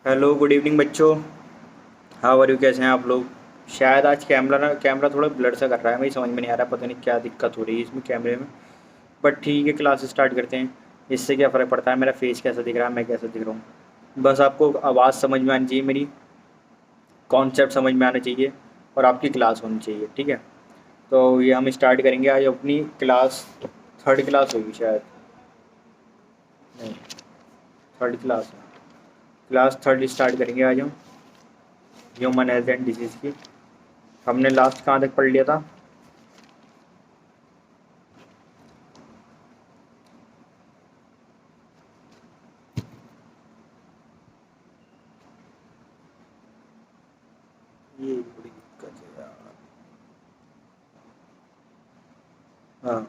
Hello, good evening बच्चों। हाँ वरू, कैसे हैं आप लोग? शायद आज कैमरा थोड़ा ब्लर सा कर रहा है, मुझे समझ में नहीं आ रहा, पता नहीं क्या दिक्कत हो रही है इसमें कैमरे में। बट ठीक है, क्लास स्टार्ट करते हैं। इससे क्या फ़र्क पड़ता है, मेरा फेस कैसा दिख रहा है, मैं कैसा दिख रहा हूँ। बस आपको आवाज़ समझ में आनी चाहिए मेरी, कॉन्सेप्ट समझ में आना चाहिए, और आपकी क्लास होनी चाहिए, ठीक है। तो ये हम स्टार्ट करेंगे आज अपनी क्लास। थर्ड क्लास होगी शायद, नहीं, third class. Class third start करेंगे आज हम, ह्यूमन हेल्थ एंड डिजीज़ की। हमने लास्ट कहाँ तक पढ़ लिया था? ये बड़ी दिक्कत है यार। हाँ,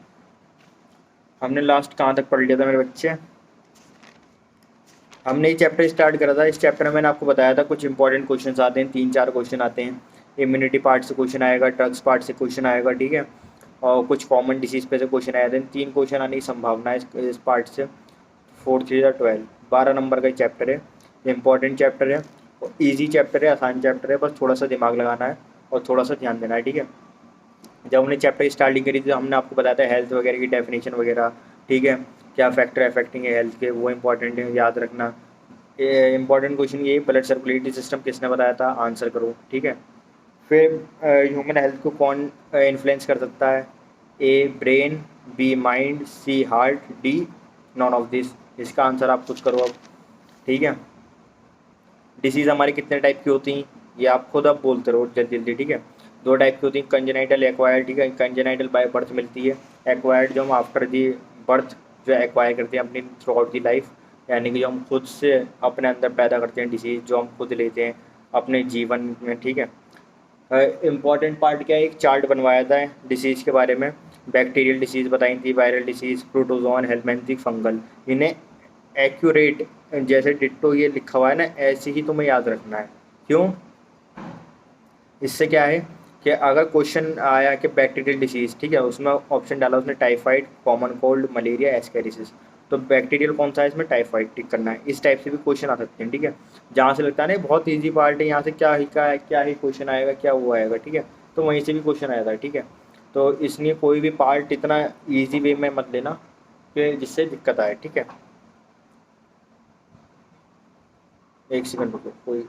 हमने लास्ट कहाँ तक पढ़ लिया था मेरे बच्चे? हमने ये चैप्टर स्टार्ट करा था। इस चैप्टर में मैंने आपको बताया था कुछ इंपॉर्टेंट क्वेश्चन आते हैं, 3-4 क्वेश्चन आते हैं। इम्यूनिटी पार्ट से क्वेश्चन आएगा, ड्रग्स पार्ट से क्वेश्चन आएगा, ठीक है। और कुछ कॉमन डिसीज पे से क्वेश्चन आए थे। 3 क्वेश्चन आने की संभावना है इस पार्ट से। 4 3 12, 12 नंबर का चैप्टर है। इंपॉर्टेंट चैप्टर है, ईजी चैप्टर है, आसान चैप्टर है, बस थोड़ा सा दिमाग लगाना है और थोड़ा सा ध्यान देना है, ठीक है। जब हमने चैप्टर स्टार्टिंग करी थी तो हमने आपको बताया था हेल्थ वगैरह की डेफिनेशन वगैरह, ठीक है। क्या फैक्टर अफेक्टिंग है हेल्थ के, वो इंपॉर्टेंट है, याद रखना। इंपॉर्टेंट क्वेश्चन ये, ब्लड सर्कुलेटरी सिस्टम किसने बताया था, आंसर करो, ठीक है। फिर ह्यूमन हेल्थ को कौन इन्फ्लुएंस कर सकता है? A brain, B mind, C heart, D none of this. इसका आंसर आप खुद करो अब, ठीक है। डिसीज़ हमारी कितने टाइप की होती हैं, ये आप खुद अब बोलते रहो जल्दी जल्दी, ठीक है। 2 टाइप की होती हैं, कंजेनाइटल, एक्वायर्ड, ठीक है। कंजेनाइटल बाय बर्थ मिलती है, एक्वायर्ड जो हम आफ्टर दी बर्थ जो एक्वायर करते हैं अपनी थ्रू आउट दी लाइफ, यानी कि जो हम खुद से अपने अंदर पैदा करते हैं डिसीज़, जो हम खुद लेते हैं अपने जीवन में, ठीक है। इम्पॉर्टेंट पार्ट क्या है, एक चार्ट बनवाया था डिसीज़ के बारे में। बैक्टीरियल डिसीज़ बताई थी, viral disease, protozoan, helminthic, fungal. इन्हें एक्यूरेट, जैसे डिट्टो ये लिखा हुआ है ना, ऐसे ही तुम्हें याद रखना है। क्यों? इससे क्या है कि अगर क्वेश्चन आया कि बैक्टीरियल डिसीज़, ठीक है, उसमें ऑप्शन डाला उसने टाइफाइड, कॉमन कोल्ड, मलेरिया, एस्केरिसिस। तो बैक्टीरियल कौन सा है इसमें? टाइफाइड टिक करना है। इस टाइप से भी क्वेश्चन आ सकते हैं, ठीक है। जहाँ से लगता है ना बहुत ईजी पार्ट है, यहाँ से क्या ही क्वेश्चन आएगा, क्या वो आएगा, ठीक है। तो वहीं से भी क्वेश्चन आया था, ठीक है। तो इसलिए कोई भी पार्ट इतना ईजी वे में मत लेना कि जिससे दिक्कत आए, ठीक है। एक सेकंड रुको, कोई,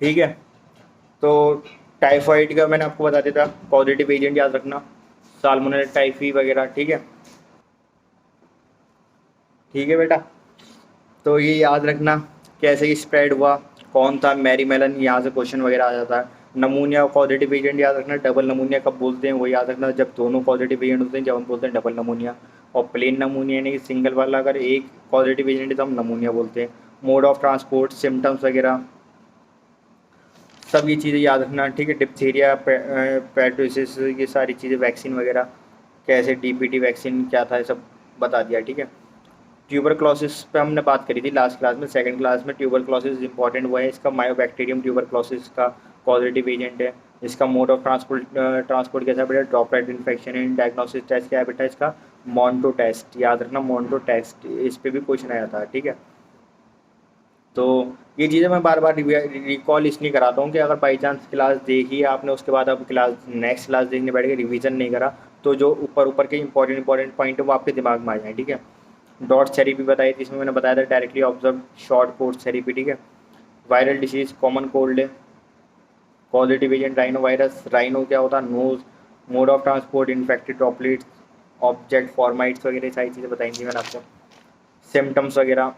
ठीक है। तो टाइफाइड का मैंने आपको बता दिया था, पॉजिटिव एजेंट याद रखना, साल्मोनेला टाइफी वगैरह, ठीक है। ठीक है बेटा, तो ये याद रखना कैसे ही स्प्रेड हुआ, कौन था, मैरी मेलन, यहाँ से क्वेश्चन वगैरह आ जाता है। नमूनिया पॉजिटिव एजेंट याद रखना, डबल नमूनिया कब बोलते हैं वो याद रखना, जब दोनों पॉजिटिव एजेंट होते हैं, जब हम बोलते हैं डबल नमूनिया। और प्लेन नमूनिया यानी कि सिंगल वाला अगर एक पॉजिटिव एजेंट है तो हम नमूनिया बोलते हैं। मोड ऑफ ट्रांसपोर्ट, सिम्टम्स वगैरह, सब ये चीज़ें याद रखना, ठीक है। डिप्थीरिया, पेटोसिस, ये सारी चीज़ें, वैक्सीन वगैरह कैसे, डीपीटी वैक्सीन क्या था, ये सब बता दिया, ठीक है। ट्यूबरक्लोसिस पे हमने बात करी थी लास्ट क्लास में, सेकंड क्लास में। ट्यूबरक्लोसिस इंपॉर्टेंट हुआ है, इसका मायोबैक्टीरियम ट्यूबरक्लोसिस का पॉजिटिव एजेंट है। इसका मोड ऑफ ट्रांसपोर्ट कैसा है बेटा? ड्रॉपलेट इन्फेक्शन है। डायग्नोसिस टेस्ट क्या है बेटा इसका? मॉन्टो टेस्ट, याद रखना, मॉन्टो टेस्ट, इस पे भी क्वेश्चन आया था, ठीक है। तो ये चीज़ें मैं बार बार रिकॉल इसलिए कराता हूँ कि अगर बाई चांस क्लास देखी आपने, उसके बाद अब क्लास नेक्स्ट क्लास देखने बैठ के रिवीजन नहीं करा, तो जो ऊपर ऊपर के इंपॉर्टेंट पॉइंट है वो आपके दिमाग में आ जाए, ठीक है। डॉट्स थेरेपी बताई थी, इसमें मैंने बताया था directly observe short course therapy, ठीक है। वायरल डिसीज, कॉमन कोल्ड है। Positive agent rhino virus, rhino क्या होता है? Nose. Mode of transport, infected droplets, object fomites वगैरह सारी चीज़ें बताई थी मैंने आपको। सिम्टम्स वगैरह,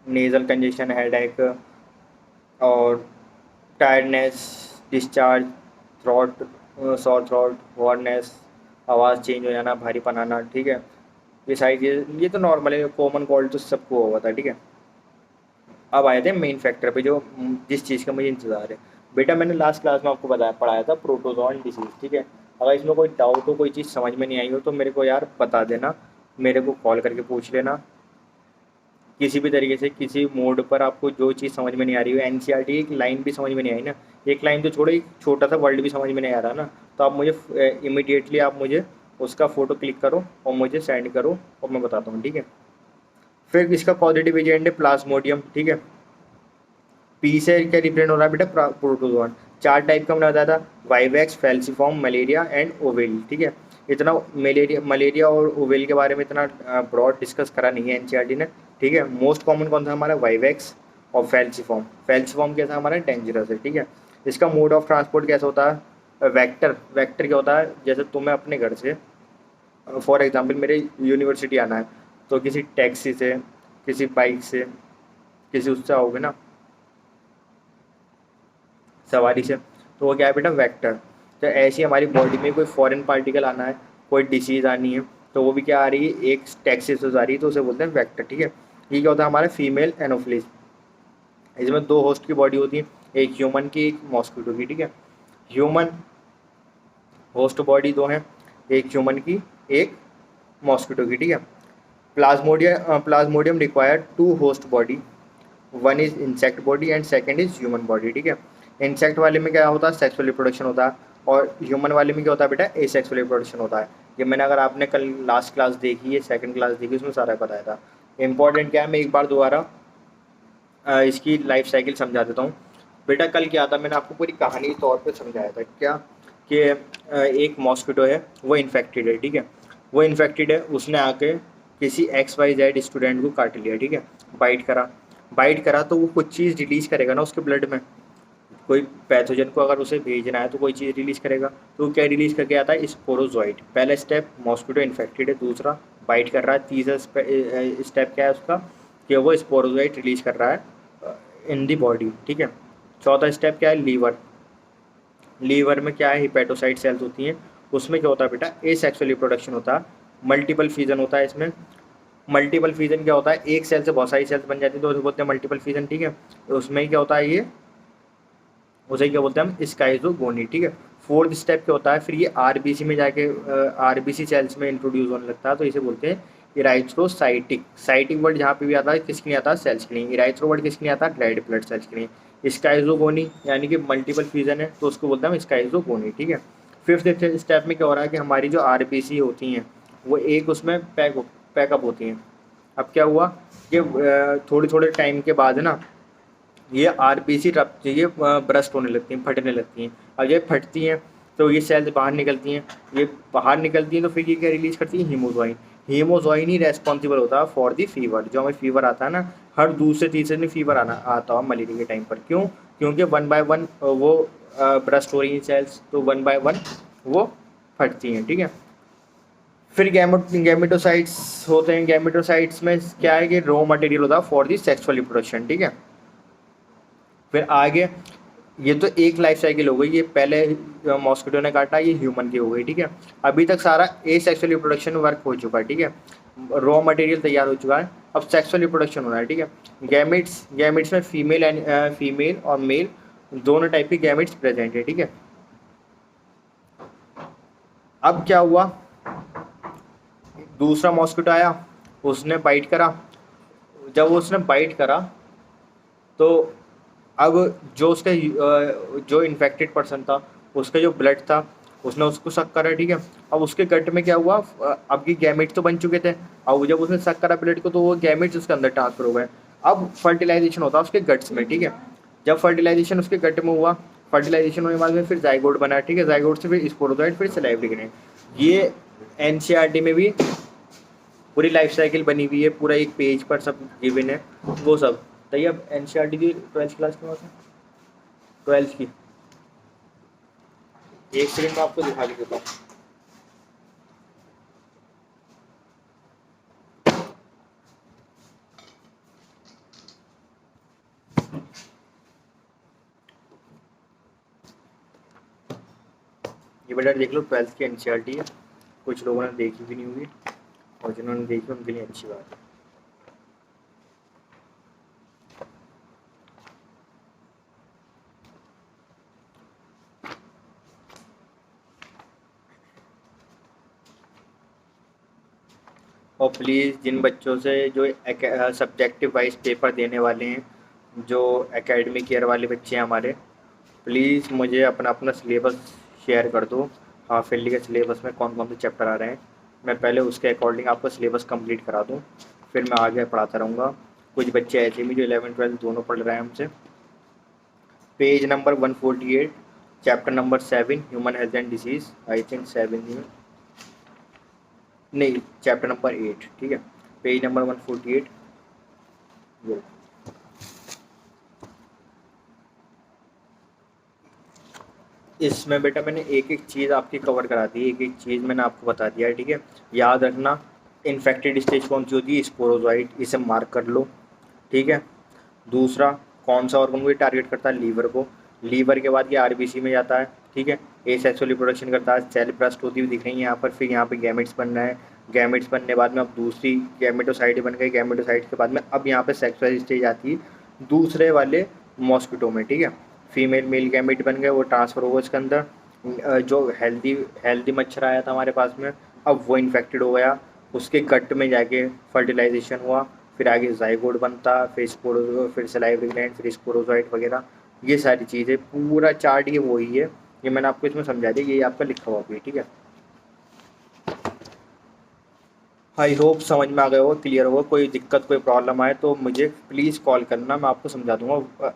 नेजल कंजेशन, हेडेक, और tiredness, discharge, throat, sore throat, वार्डनेस, आवाज़ चेंज हो जाना, भारीपन आना, ठीक है। ये सारी चीज़ें, ये तो नॉर्मल है, कॉमन कोल्ड तो सबको हुआ था, ठीक है। अब आए थे मेन फैक्टर पे, जो जिस चीज़ का मुझे इंतज़ार है। बेटा मैंने लास्ट क्लास में आपको बताया, पढ़ाया था प्रोटोजोन डिसीज़, ठीक है। अगर इसमें कोई डाउट हो, कोई चीज़ समझ में नहीं आई हो, तो मेरे को यार बता देना, मेरे को कॉल करके पूछ लेना। किसी भी तरीके से किसी मोड पर आपको जो चीज़ समझ में नहीं आ रही हो, एनसीईआरटी एक लाइन भी समझ में नहीं आई ना, एक लाइन तो छोड़ो, एक छोटा सा वर्ड भी समझ में नहीं आ रहा ना, तो आप मुझे इमीडिएटली आप मुझे उसका फ़ोटो क्लिक करो और मुझे सेंड करो और मैं बताता हूँ, ठीक है। फिर इसका पॉजिटिव एजेंट है प्लाज्मोडियम, ठीक है। पी से क्या रिप्रेजेंट हो रहा है बेटा, प्रोटोजोन। 4 टाइप का हमने बताया था, वाइवैक्स, फैल्सिफॉर्म, मलेरिया एंड ओवेल, ठीक है। इतना मलेरिया और ओवेल के बारे में इतना ब्रॉड डिस्कस करा नहीं है एनसीईआरटी ने, ठीक है। मोस्ट कॉमन कौन सा हमारा, वाइवैक्स और फैल्सिफॉर्म। फैल्सिफॉर्म कैसा हमारा, डेंजरस है, ठीक है। इसका मोड ऑफ ट्रांसपोर्ट कैसा होता है, वेक्टर। वेक्टर क्या होता है, जैसे तुम्हें अपने घर से फॉर एग्जांपल मेरे यूनिवर्सिटी आना है, तो किसी टैक्सी से, किसी बाइक से, किसी उससे आओगे ना, सवारी से, तो वो क्या है बेटा, वेक्टर। तो ऐसी हमारी बॉडी में कोई फॉरेन पार्टिकल आना है, कोई डिसीज़ आनी है, तो वो भी क्या आ रही है, एक टैक्सी से आ रही है, तो उसे बोलते हैं वेक्टर, ठीक है। ये क्या होता है हमारा, फीमेल एनोफिलिस। इसमें 2 होस्ट की बॉडी होती है, एक ह्यूमन की, एक मॉस्किटो की, ठीक है। ह्यूमन होस्ट बॉडी 2 हैं, एक ह्यूमन की, एक मॉस्किटो की, ठीक है। Plasmodium require 2 host body, one is insect body and second is human body, ठीक है। इंसेक्ट वाले में क्या होता है, सेक्सुअल रिप्रोडक्शन होता है, और ह्यूमन वाले में क्या होता है बेटा, एसेक्सुअल रिप्रोडक्शन होता है। ये मैंने, अगर आपने कल लास्ट क्लास देखी है, सेकंड क्लास देखी, उसमें सारा बताया था। इंपॉर्टेंट क्या है, मैं एक बार दोबारा इसकी लाइफ साइकिल समझा देता हूँ। बेटा कल क्या था, मैंने आपको पूरी कहानी तौर पे समझाया था क्या, कि एक मॉस्किटो है, वो इन्फेक्टेड है, ठीक है। वो इन्फेक्टेड है, उसने आके किसी XYZ स्टूडेंट को काट लिया, ठीक है। बाइट करा, बाइट करा तो वो कुछ चीज़ रिलीज़ करेगा ना उसके ब्लड में, कोई पैथोजन को अगर उसे भेजना है तो कोई चीज़ रिलीज़ करेगा, तो वो क्या रिलीज़ करके आता है, स्पोरोजोइट। पहला स्टेप, मॉस्किटो इन्फेक्टेड है, दूसरा बाइट कर रहा है, तीसरा स्टेप क्या है उसका, कि वो स्पोरोजोइट रिलीज़ कर रहा है इन दी बॉडी, ठीक है। चौथा स्टेप क्या है, लीवर। लीवर में क्या है, हिपेटोसाइट सेल्स होती हैं, उसमें क्या होता है बेटा, एसेक्सुअल रिप्रोडक्शन होता है, मल्टीपल फ्यूजन होता है इसमें। मल्टीपल फ्यूजन क्या होता है, एक सेल से बहुत सारी सेल्स बन जाती है, तो उसे बोलते हैं मल्टीपल फ्यूजन, ठीक है। तो उसमें क्या होता है, ये उसे क्या बोलते हैं हम, स्काइजोगोनी, ठीक है। फोर्थ स्टेप क्या होता है, फिर ये आरबीसी में जाके आरबीसी सेल्स में इंट्रोड्यूस होने लगता है, तो इसे बोलते हैं इराइथ्रोसाइटिक। साइटिक वर्ड जहाँ पे भी आता है किसके लिए आता है, सेल्स के लिए। इराइथ्रो वर्ड किसके लिए आता है, रेड ब्लड सेल्स के लिए। स्काइजोगोनी यानी कि मल्टीपल फ्यूजन है, तो उसको बोलते हैं हम स्काइजोगोनी, ठीक है। फिफ्थ स्टेप में क्या हो रहा है कि हमारी जो आरबीसी होती हैं वो एक उसमें पैकअप होती हैं। अब क्या हुआ कि थोड़े थोड़े टाइम के बाद ना ये आरबीसी ये ब्रस्ट होने लगती हैं, फटने लगती हैं। अब ये फटती हैं तो ये सेल्स बाहर निकलती हैं, ये बाहर निकलती हैं तो फिर ये क्या रिलीज़ करती हैं, हीमोजोइन। हीमोजोइन ही रेस्पॉन्सिबल होता है फॉर दी फीवर। जो हमें फीवर आता है ना, हर दूसरे तीसरे दिन फीवर आना आता है मलेरिया के टाइम पर। क्यों, क्योंकि 1 बाय 1 वो ब्रस्ट हो रही हैं सेल्स, तो 1 बाय 1 वो फटती हैं, ठीक है। फिर गैमेटोसाइट्स होते हैं। गैमेटोसाइट्स में क्या है कि रॉ मटेरियल होता है फॉर दी सेक्सुअल रिप्रोडक्शन, ठीक है। फिर आगे, ये तो एक लाइफ साइकिल हो गई, ये पहले मॉस्किटो ने काटा, ये ह्यूमन की हो गई, ठीक है। अभी तक सारा ए सेक्सुअल रिप्रोडक्शन वर्क हो चुका है, ठीक है। रॉ मटेरियल तैयार हो चुका है, अब सेक्सुअल रिप्रोडक्शन हो रहा है, ठीक है। गैमेट्स में फीमेल और मेल दोनों टाइप के गैमेट्स प्रेजेंट है, ठीक है। अब क्या हुआ, दूसरा मॉस्किटो आया, उसने बाइट करा। जब उसने बाइट करा तो अब जो उसका जो इन्फेक्टेड पर्सन था, उसका जो ब्लड था, उसने उसको सक करा, ठीक है। अब उसके गट में क्या हुआ, अब ये गैमेट तो बन चुके थे, अब जब उसने सक करा ब्लड को तो वो गैमेट्स उसके अंदर ट्रांसफर हो गए। अब फर्टिलाइजेशन होता है उसके गट्स में, ठीक है। जब फर्टिलाइजेशन उसके गट में हुआ, फर्टिलाइजेशन होने के बाद में फिर जाइगोट बना, ठीक है। जाइगोट से फिर स्पोरोजोइट, फिर सलाइवरी ग्लैंड। ये एनसीईआरटी में भी पूरी लाइफ साइकिल बनी हुई है, पूरा एक पेज पर सब गिवन है वो सब। तो ये अब एनसीईआरटी की 12th क्लास की बात है, 12th की। एक सेकंड में आपको दिखा के देता हूँ। ये बेटा देख लो, 12th की एनसीईआरटी है। कुछ लोगों ने देखी भी नहीं होगी, और जिन्होंने देखी उनके लिए अच्छी बात है। और प्लीज़ जिन बच्चों से जो सब्जेक्टिव वाइज पेपर देने वाले हैं, जो एकेडमिक ईयर वाले बच्चे हैं हमारे, प्लीज़ मुझे अपना अपना सिलेबस शेयर कर दो। हाफ ईयरली के सिलेबस में कौन कौन से चैप्टर आ रहे हैं, मैं पहले उसके अकॉर्डिंग आपको सिलेबस कंप्लीट करा दूँ। फिर मैं आगे पढ़ाता रहूँगा। कुछ बच्चे ऐसे भी जो 11th 12th दोनों पढ़ रहे हैं हमसे। Page number 148, chapter number 7, human health and disease. I think 7 ही है, नहीं चैप्टर नंबर 8, ठीक है। Page number 148। ये इसमें बेटा मैंने एक एक चीज़ आपकी कवर करा दी, एक एक चीज़ मैंने आपको बता दिया है, ठीक है। याद रखना, इन्फेक्टेड स्टेज कौन सी होती है, स्पोरोजोइट, इसे मार्क कर लो, ठीक है। दूसरा, कौन सा ऑर्गन को टारगेट करता है, लीवर को। लीवर के बाद ये आरबीसी में जाता है, ठीक है। ए सेक्सुअल रिप्रोडक्शन करता है, सेल ब्रस्ट होती हुई दिख रही है यहाँ पर। फिर यहाँ पे गैमेट्स बन रहे हैं, गैमेट्स बनने के बाद में अब दूसरी गैमेटोसाइट बन गई, गैमेटोसाइट के बाद में अब यहाँ पे सेक्सुअल स्टेज आती है दूसरे वाले मॉस्किटो में, ठीक है। फीमेल मेल गैमेट बन गए, वो ट्रांसफर होगा इसके अंदर। जो हेल्दी हेल्दी मच्छर आया था हमारे पास में, अब वो इन्फेक्टेड हो गया, उसके गट में जाके फर्टिलाइजेशन हुआ, फिर आगे जाइगोट बनता, फिर स्पोरो, फिर सलाइवरी ग्लैंड, फिर स्पोरोजोइट वगैरह। ये सारी चीज़ें पूरा चार्ट ये वही है, ये मैंने आपको इसमें समझा दिया, ये आपका लिखा हुआ भी है, ठीक है। आई होप समझ में आ गया हो, क्लियर होगा। कोई दिक्कत कोई प्रॉब्लम आए तो मुझे प्लीज़ कॉल करना, मैं आपको समझा दूंगा।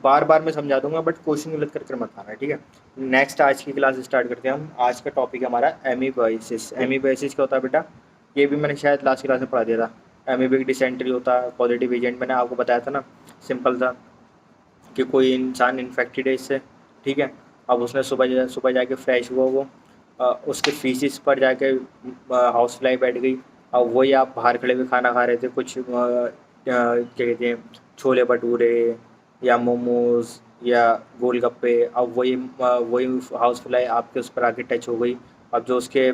बार बार मैं समझा दूंगा, बट क्वेश्चन गलत कर मत आना, ठीक है। नेक्स्ट आज की क्लास स्टार्ट करते हैं हम। आज का टॉपिक है हमारा एमीबाइसिस। एमीबाइसिस क्या होता है बेटा, ये भी मैंने शायद लास्ट क्लास में पढ़ा दिया था। एमीबिक डिसेंट्री होता है, पॉजिटिव एजेंट मैंने आपको बताया था ना, सिंपल था कि कोई इंसान इन्फेक्टेड है इससे, ठीक है। अब उसने सुबह सुबह जाके फ्रेश हुआ, वो उसके फीसिस पर जाके हाउस फ्लाई बैठ गई। अब वही आप बाहर खड़े हुए खाना खा रहे थे, कुछ क्या कहते हैं, छोले भटूरे या मोमोज या गोलगप्पे, अब वही हाउस फ्लाई आपके उस पर आके टच हो गई। अब जो उसके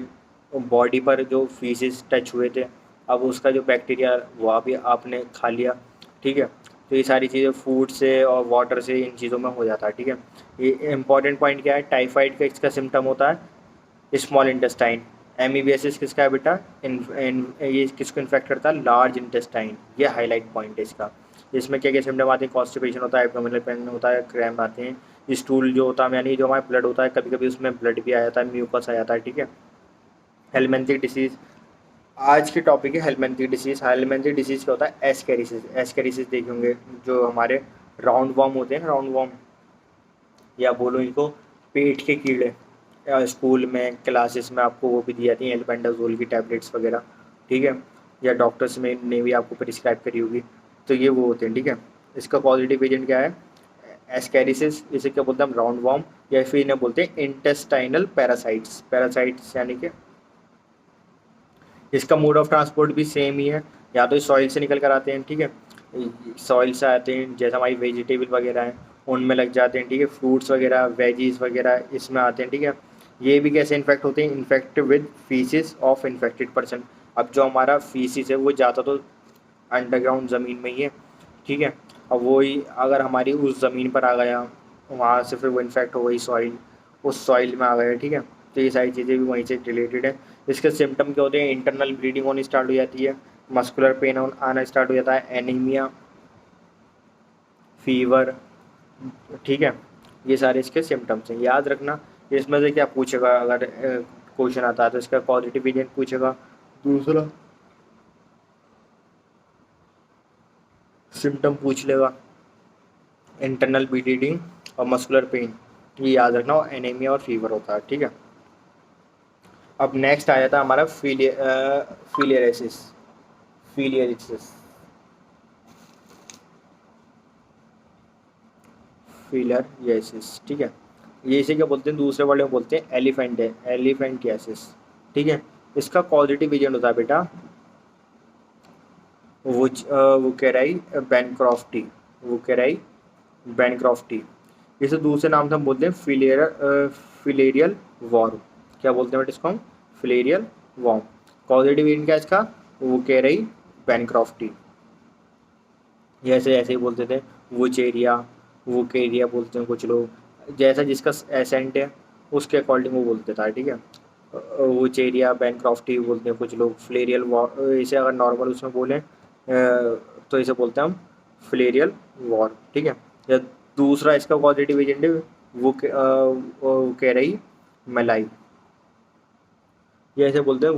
बॉडी पर जो फीसिस टच हुए थे, अब उसका जो बैक्टीरिया वो भी आपने खा लिया, ठीक है। तो ये सारी चीज़ें फूड से और वाटर से, इन चीज़ों में हो जाता है, ठीक है। ये इंपॉर्टेंट पॉइंट क्या है, टाइफाइड का इसका सिम्टम होता है स्मॉल इंटेस्टाइन। एमीबियासिस किसका है बेटा, ये किसको इन्फेक्ट करता है, लार्ज इंटेस्टाइन। ये हाईलाइट पॉइंट है इसका। इसमें क्या क्या सिम्टम आते हैं, कॉन्स्टिपेशन होता है, एब्डोमिनल पेन होता है, क्रैम्प आते हैं, स्टूल जो होता है यानी जो हमारा ब्लड होता है, कभी कभी उसमें ब्लड भी आ जाता है, म्यूकस आ जाता है, ठीक है। हेलमेंथिक डिसीज आज की टॉपिक है, हेलमेंथिक डिसीज। हेलमेंथिक डिसीज क्या होता है, एस्केरिसिस। एस्केरिसिस देखे होंगे, जो हमारे राउंड वॉर्म होते हैं ना, राउंड वॉर्म, या बोलो इनको पेट के कीड़े। स्कूल में क्लासेस में आपको वो भी दी जाती हैं, एल्बेंडाजोल की टैबलेट्स वगैरह, ठीक है। या डॉक्टर्स में ने भी आपको प्रिस्क्राइब करी होगी, तो ये वो होते हैं, ठीक है। इसका पॉजिटिव एजेंट क्या है, एस्केरिसिस, इसे क्या बोलते हैं हम, राउंड वॉर्म, या फिर इन्हें बोलते हैं इंटेस्टाइनल पैरासाइट्स। पैरासाइट्स यानी कि इसका मोड ऑफ ट्रांसपोर्ट भी सेम ही है, या तो सॉइल से निकल कर आते हैं, ठीक है। सॉइल से आते हैं, जैसे हमारी वेजिटेबल वगैरह हैं उनमें लग जाते हैं, ठीक है। फ्रूट्स वगैरह, वेजीज वगैरह इसमें आते हैं, ठीक है। ये भी कैसे इन्फेक्ट होते हैं, infect with feces of infected person. अब जो हमारा फीसिस है वो जाता तो अंडरग्राउंड ज़मीन में ही है, ठीक है। अब वही अगर हमारी उस ज़मीन पर आ गया, वहाँ से फिर वो इन्फेक्ट हो गई सॉइल, उस सॉइल में आ गया, ठीक है। तो ये सारी चीज़ें भी वहीं से रिलेटेड है। इसके सिम्टम क्या होते हैं, इंटरनल ब्लीडिंग होनी स्टार्ट हो जाती है, मस्कुलर पेन आना स्टार्ट हो जाता है, एनीमिया, फीवर, ठीक है। ये सारे इसके सिम्टम्स हैं, याद रखना। इसमें से क्या पूछेगा, अगर क्वेश्चन आता है तो इसका पॉजिटिव एजेंट पूछेगा, दूसरा सिम्टम पूछ लेगा, इंटरनल ब्लीडिंग और मस्कुलर पेन, ये याद रखना, और एनीमिया और फीवर होता है, ठीक है। अब नेक्स्ट आ जाता है हमारा फिलियरिसिस। फिलियरिसिस फिलियरिसिस, ठीक है। ये इसे क्या बोलते हैं, दूसरे वर्ड में बोलते हैं एलिफेंटियासिस, ठीक है। इसका पॉजिटिव एजेंट होता है बेटा वो कह रही बैनक्रॉफ्टी, वो कह रही बैनक्रॉफ्टी। इसे दूसरे नाम से हम बोलते हैं फिलेरियल वॉर्म। क्या बोलते हैं बेटा इसको हम, फिलेरियल वॉर्म। पॉजिटिव एजेंट क्या है इसका, वो कह रही बैनक्रॉफ्टी। जैसे ऐसे ही बोलते थे वुचेरिया बोलते हैं कुछ लोग, जैसा जिसका एसेंट है उसके अकॉर्डिंग वो बोलते था, ठीक है। वुचेरिया, बैनक्रॉफ्टी बोलते हैं कुछ लोग, फ्लेरियल वॉर, इसे अगर नॉर्मल उसमें बोलें तो इसे बोलते हैं हम फ्लेरियल वॉर, ठीक है। या दूसरा इसका पॉजिटिव एजेंट है वो कह रही मलाई, ये ऐसे बोलते हैं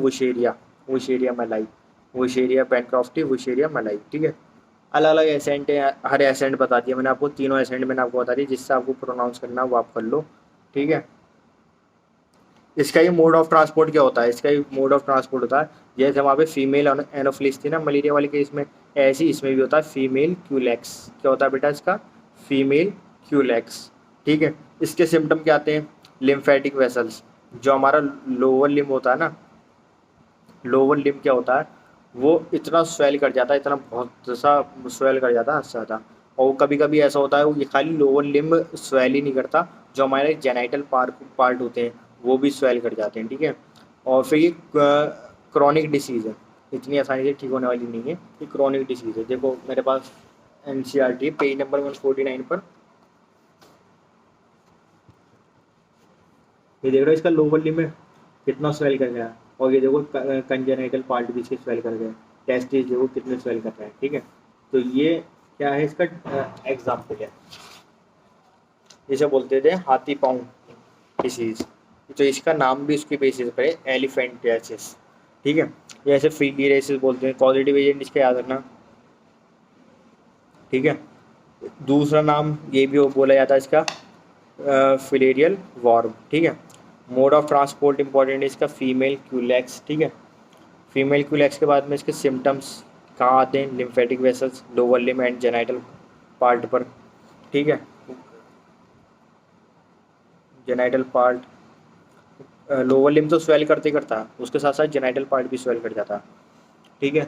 वुशेरिया मलाई। वुशेरिया बैनक्रॉफ्टी, वुशेरिया मलाई, ठीक है। अलग अलग एसेंट है, हर एसेंट बता दिया मैंने आपको, तीनों एसेंट मैंने आपको बता दी, जिससे आपको प्रोनाउंस करना है वो आप कर लो, ठीक है। इसका ही मोड ऑफ ट्रांसपोर्ट क्या होता है, इसका ही मोड ऑफ ट्रांसपोर्ट होता है, जैसे वहाँ पे फीमेल एनोफिलिस थी ना मलेरिया वाले केस में, ऐसे ही इसमें भी होता है फीमेल क्यूलेक्स। क्या होता है बेटा इसका, फीमेल क्यूलेक्स, ठीक है। इसके सिम्टम क्या आते हैं, लिम्फेटिक वेसल्स, जो हमारा लोअर लिम होता है ना, लोअर लिम क्या होता है, वो इतना स्वेल कर जाता है, इतना बहुत सा स्वेल कर जाता है हद से ज़्यादा। और कभी कभी ऐसा होता है वो ये खाली लोअर लिम स्वेल ही नहीं करता, जो हमारे जेनाइटल पार्ट होते हैं वो भी स्वेल कर जाते हैं, ठीक है। और फिर ये क्रॉनिक डिसीज़ है, इतनी आसानी से ठीक होने वाली नहीं है, ये क्रॉनिक डिसीज़ है। देखो मेरे पास NCERT पेज नंबर 149 पर, ये देख रहे हो इसका लोअर लिम में कितना स्वेल कर गया, और ये देखो कंजेनाइटल पार्ट भी इसके स्वेल कर गए, टेस्टिस देखो कितने स्वेल कर रहे हैं, ठीक है। तो ये क्या है, इसका एग्जाम्पल है, इसे बोलते थे हाथी पाँव डिसीज, तो इसका नाम भी उसके बेसिस पर है एलिफेंटियासिस, ठीक है। जैसे फिलीरियासिस बोलते हैं, कॉजेटिव एजेंट इसका याद रखना, ठीक है। दूसरा नाम ये भी बोला जाता है इसका फिलेरियल वॉर्म, ठीक है। मोड ऑफ ट्रांसपोर्ट इंपॉर्टेंट है इसका फीमेल क्यूलेक्स, ठीक है। फीमेल क्यूलेक्स के बाद में इसके सिम्टम्स कहाँ आते हैं, lymphatic vessels, lower limb and genital part पर, ठीक है। जेनाइटल पार्ट, लोअर लिम तो स्वेल करते करता है, उसके साथ साथ जेनाइटल पार्ट भी स्वेल कर जाता है, ठीक है।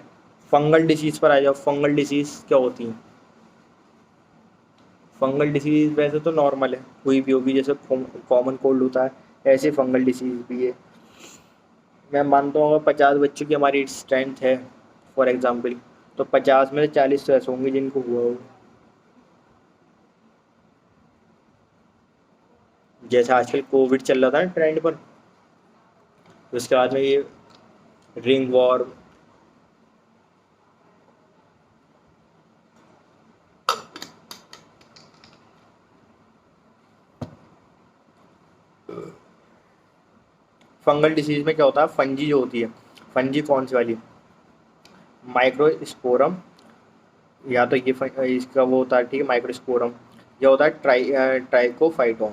फंगल डिसीज़ पर आ जाओ, फंगल डिसीज़ क्या होती है, फंगल डिसीज़ वैसे तो नॉर्मल है, कोई भी होगी, जैसे कॉमन कोल्ड होता है ऐसे फंगल डिसीज़ भी है। मैं मानता हूँ अगर 50 बच्चों की हमारी स्ट्रेंथ है फॉर एग्जांपल, तो 50 में से 40 तो ऐसे होंगे जिनको हुआ हो, जैसे आजकल कोविड चल रहा था ना ट्रेंड पर, तो उसके बाद में ये रिंग वॉर, फंगल डिसीज में क्या होता है, फंजी जो होती है, फंजी कौन सी वाली, माइक्रोस्पोरम, या तो ये इसका वो होता है, ठीक है, माइक्रोस्पोरम, यह होता है ट्राइकोफाइटोन,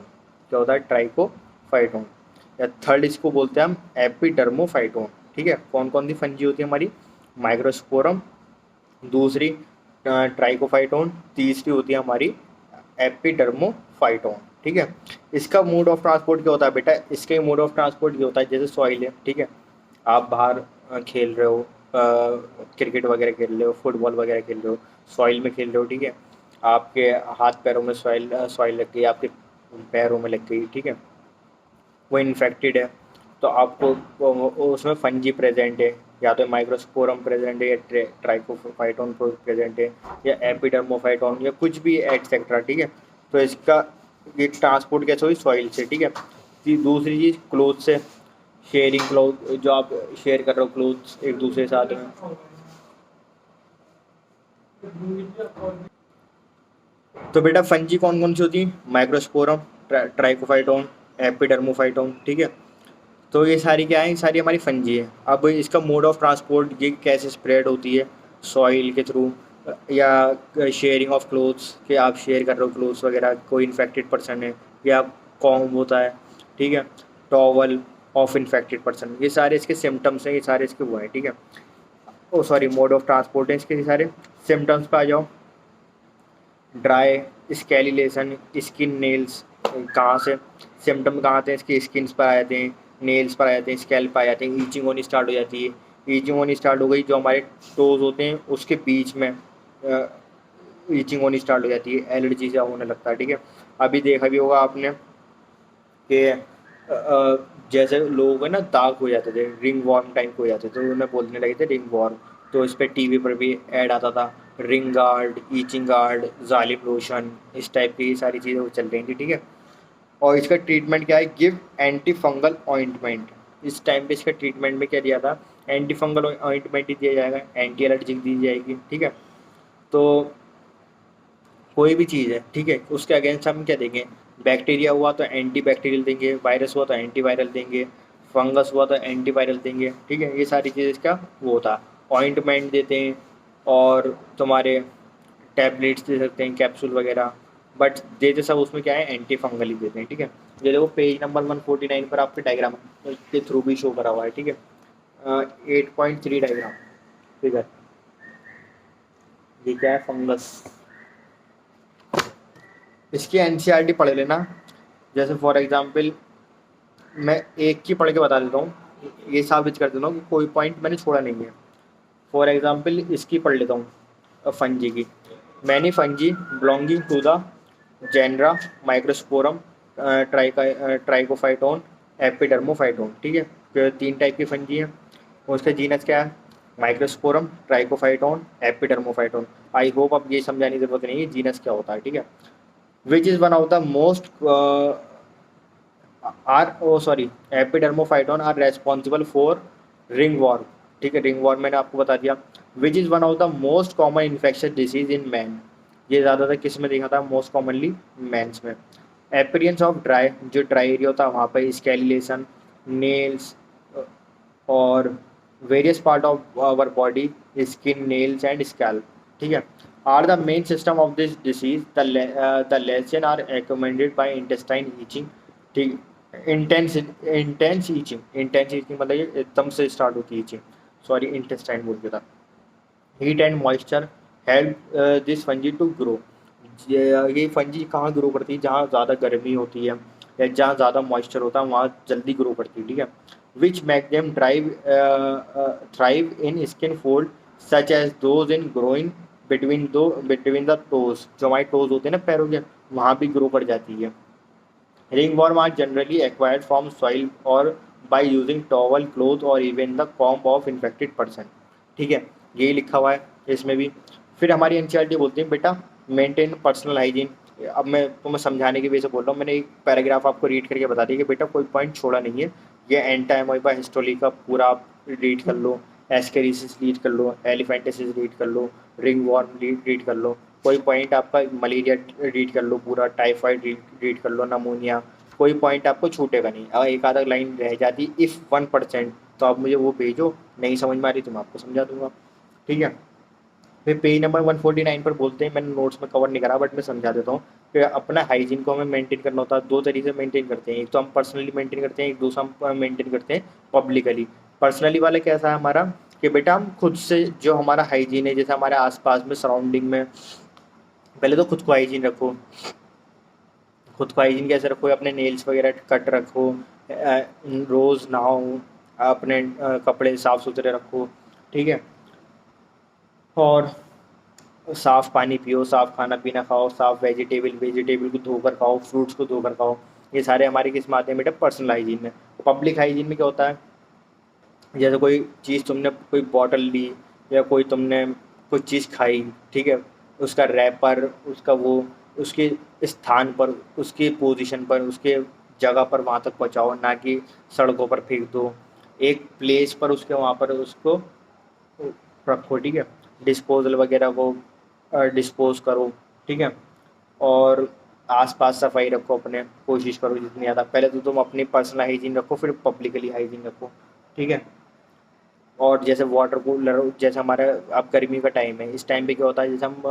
क्या होता है ट्राइकोफाइटोन, या थर्ड इसको बोलते हैं हम एपिडर्मोफाइटोन, ठीक है। कौन कौन सी फंजी होती है हमारी, माइक्रोस्पोरम, दूसरी ट्राइकोफाइटोन, तीसरी होती है हमारी एपिडर्मोफाइटोन, ठीक है। इसका मोड ऑफ ट्रांसपोर्ट क्या होता है बेटा, इसका मोड ऑफ ट्रांसपोर्ट ये होता है, जैसे सॉइल है, ठीक है, आप बाहर खेल रहे हो, क्रिकेट वगैरह खेल रहे हो, फुटबॉल वगैरह खेल रहे हो, सॉइल में खेल रहे हो, ठीक है। आपके हाथ पैरों में सॉइल लग गई, आपके पैरों में लग गई, ठीक है, वो इन्फेक्टेड है, तो आपको उसमें फंजी प्रेजेंट है, या तो माइक्रोस्पोरम प्रेजेंट है, या ट्राइकोफाइटोन प्रेजेंट है, या एपिडर्मोफाइटोन, या कुछ भी एक्सेट्रा, ठीक है। तो इसका ये ट्रांसपोर्ट कैसे हुई, सॉइल से, ठीक है। दूसरी चीज़ क्लोथ से, शेयरिंग क्लोथ, जो आप शेयर कर रहे हो क्लोथ्स एक दूसरे के साथ में, तो बेटा फंजी कौन कौन सी होती है, माइक्रोस्पोरम, ट्राइकोफाइटोन, एपिडर्मोफाइटोन, ठीक है। तो ये सारी क्या है, ये सारी हमारी फंजी है। अब इसका मोड ऑफ ट्रांसपोर्ट ये कैसे स्प्रेड होती है, सॉइल के थ्रू, या शेयरिंग ऑफ क्लोथ्स, कि आप शेयर कर रहे हो क्लोथ्स वगैरह, कोई इन्फेक्टेड पर्सन है, या कॉम्ब होता है, ठीक है, टॉवल ऑफ इन्फेक्टेड पर्सन, ये सारे इसके सिम्टम्स हैं, ये सारे इसके वो हैं, ठीक है। ओ सॉरी, मोड ऑफ ट्रांसपोर्ट है इसके सारे। सिम्टम्स पे आ जाओ, ड्राई स्केलिलेशन, स्किन नेल्स, कहाँ से सिम्टम कहाँ आते हैं, इसकी स्किन्स पर आ जाते हैं, नेल्स पर आ जाते हैं, स्कैल्प पर आ जाते हैं, ईचिंग होनी स्टार्ट हो जाती है, ईचिंग होनी स्टार्ट हो गई, जो हमारे टोज होते हैं उसके बीच में ईचिंग होनी स्टार्ट हो जाती है, एलर्जी से होने लगता है, ठीक है। अभी देखा भी होगा आपने कि जैसे लोगों को ना दाग हो जाते थे, रिंग वॉर्म टाइप हो जाते थे, तो उन्हें बोलने लगे थे रिंग वॉर्म, तो इस पर टीवी पर भी ऐड आता था, रिंग गार्ड, ईचिंग गार्ड, जालिम लोशन, इस टाइप की सारी चीज़ें वो चल रही थी, ठीक है। और इसका ट्रीटमेंट क्या है, गिव एंटी फंगल ऑइंटमेंट, इस टाइम पे इसका ट्रीटमेंट में क्या दिया था, एंटी फंगल ऑइंटमेंट ही दिया जाएगा, एंटी एलर्जिक दी जाएगी, ठीक है। तो कोई भी चीज़ है, ठीक है, उसके अगेंस्ट हम क्या देंगे, बैक्टीरिया हुआ तो एंटी बैक्टीरियल देंगे, वायरस हुआ तो एंटी वायरल देंगे, फंगस हुआ तो एंटी वायरल देंगे, ठीक है, ये सारी चीज़ इसका वो होता है। ऑइंटमेंट देते हैं और तुम्हारे टैबलेट्स दे सकते हैं, कैप्सूल वगैरह, बट देते सब उसमें क्या है, एंटी फंगल ही देते हैं। ठीक है, ये देखो पेज नंबर 149 पर आपके डायग्राम के थ्रू भी शो करा हुआ है। ठीक है, 8.3 डायग्राम फिगर, ये क्या है, फंगस। इसकी एनसीईआरटी पढ़ लेना। जैसे फॉर एग्जांपल मैं एक की पढ़ के बता देता हूँ, ये साबित कर देता हूँ कि कोई पॉइंट मैंने छोड़ा नहीं है। फॉर एग्जांपल इसकी पढ़ लेता हूँ, फंजी की। Many fungi belonging to the genera microsporum trichophyton epidermophyton. ठीक है, तो 3 टाइप की फंजी हैं। उसका जीनस क्या है, microsporum, trichophyton, Epidermophyton. I hope अब ये समझाने की जरूरत नहीं है जीनस क्या होता है। ठीक है, which is one of the most epidermophyton are responsible for ringworm. ठीक है, रिंग वॉर्म मैंने आपको बता दिया। Which is one of the most common infection disease in man. ये ज़्यादातर किस में देखा था, मोस्ट कॉमनली मैंस में। एपीरियंस ऑफ ड्राई, जो ड्राई एरिया होता है वहाँ पर स्केलिलेशन, नेल्स और various part of our body, skin, nails and scalp. ठीक है, are the main system of this disease. The lesion are recommended by intestine itching. ठीक, इंटेंस ईचिंग मतलब ये एकदम से स्टार्ट होती है ईचिंग, सॉरी इंटेस्टाइन बोल के था। Heat and moisture help this fungi to grow. ये फंजी कहाँ ग्रो करती है, जहाँ ज़्यादा गर्मी होती है या जहाँ ज़्यादा मॉइस्चर होता है वहाँ जल्दी ग्रो करती है। ठीक है, which make them thrive in skin fold such as those in growing between the toes. जो हमारे टोज होते हैं ना पैरों के, वहाँ भी ग्रो कर जाती है। Ringworm are generally acquired from soil or by using towel, cloth or even the comb of infected person। ठीक है, यही लिखा हुआ है इसमें भी। फिर हमारी एनसीईआरटी बोलती है बेटा मेंटेन पर्सनल हाइजीन। अब मैं तुम्हें समझाने की वजह से बोल रहा हूँ, मैंने एक पैराग्राफ आपको रीड करके बता दिया कि बेटा कोई पॉइंट छोड़ा नहीं है। ये एंटा एमोइबा हिस्टोली का पूरा आप रीड कर लो, एस्केरिसिस रीड कर लो, एलिफेंटिसिस रीड कर लो, रिंग वॉर्म रीड कर लो। कोई पॉइंट आपका मलेरिया रीड कर लो पूरा, टाइफाइड रीड कर लो, नमोनिया, कोई पॉइंट आपको छूटेगा नहीं। अगर एक आधा लाइन रह जाती इफ़ 1%, तो आप मुझे वो भेजो, नहीं समझ में आ रही तो मैं आपको समझा दूंगा। ठीक है, फिर पेज नंबर 149 पर बोलते हैं, मैंने नोट्स में कवर नहीं करा बट मैं समझा देता हूँ कि अपना हाइजीन को हमें मेंटेन करना होता है। 2 तरीके से मेंटेन करते हैं, एक तो हम पर्सनली मेंटेन करते हैं, एक दूसरा हम मेंटेन करते हैं पब्लिकली। पर्सनली वाला कैसा है हमारा, कि बेटा हम खुद से जो हमारा हाइजीन है, जैसे हमारे आसपास में सराउंडिंग में, पहले तो खुद को हाइजीन रखो। खुद को हाइजीन कैसे रखो, अपने नेल्स वगैरह कट रखो, रोज़ नहाओ, अपने कपड़े साफ़ सुथरे रखो। ठीक है, और साफ़ पानी पियो, साफ़ खाना पीना खाओ, साफ़ वेजिटेबल को धोकर खाओ, फ्रूट्स को धोकर खाओ। ये सारे हमारे किस में आते हैं बेटा, पर्सनल हाइजीन में। पब्लिक हाइजीन में क्या होता है, जैसे कोई चीज़ तुमने कोई बॉटल ली या कोई तुमने कोई चीज़ खाई, ठीक है, उसका रैपर, उसका वो, उसके स्थान पर, उसकी पोजीशन पर, उसके जगह पर वहाँ तक पहुँचाओ, ना कि सड़कों पर फेंक दो। एक प्लेस पर उसके वहाँ पर उसको रखो। ठीक है, डिस्पोजल वगैरह को डिस्पोज करो। ठीक है, और आसपास सफाई रखो, अपने कोशिश करो जितनी ज़्यादा। पहले तो तुम अपनी पर्सनल हाइजीन रखो, फिर पब्लिकली हाइजीन रखो। ठीक है, और जैसे वाटर कूलर, जैसे हमारा अब गर्मी का टाइम है, इस टाइम पे क्या होता है, जैसे हम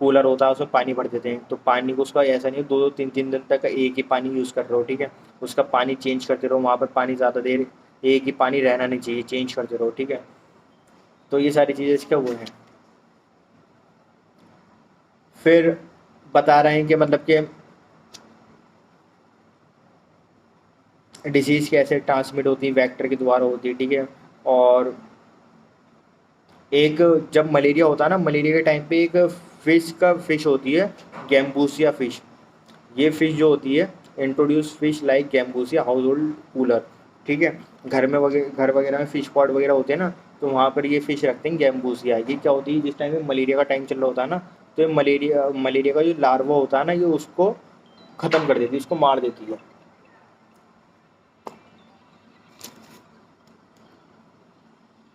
कूलर होता है उसमें पानी भर देते हैं, तो पानी को उसका ऐसा नहीं 2-2 3-3 दिन तक एक ही पानी यूज़ कर रहे हो। ठीक है, उसका पानी चेंज करते रहो, वहाँ पर पानी ज़्यादा देर एक ही पानी रहना नहीं चाहिए, चेंज करते रहो। ठीक है, तो ये सारी चीज़ें इसका वो हैं। फिर बता रहे हैं कि मतलब कि डिसीज़ कैसे ट्रांसमिट होती है, वेक्टर के द्वारा होती है। ठीक है, और एक जब मलेरिया होता है ना, मलेरिया के टाइम पे एक फिश होती है, गैम्बूसिया फिश। ये फिश जो होती है, introduce fish like gambusia house hold cooler. ठीक है, घर वगैरह में फिश पॉट वगैरह होते हैं ना, तो वहाँ पर ये फिश रखते हैं गैम्बूसिया। ये क्या होती है, जिस टाइम में मलेरिया का टाइम चल रहा होता है ना, तो ये मलेरिया का जो लार्वा होता है ना, ये उसको ख़त्म कर देती है, उसको मार देती है।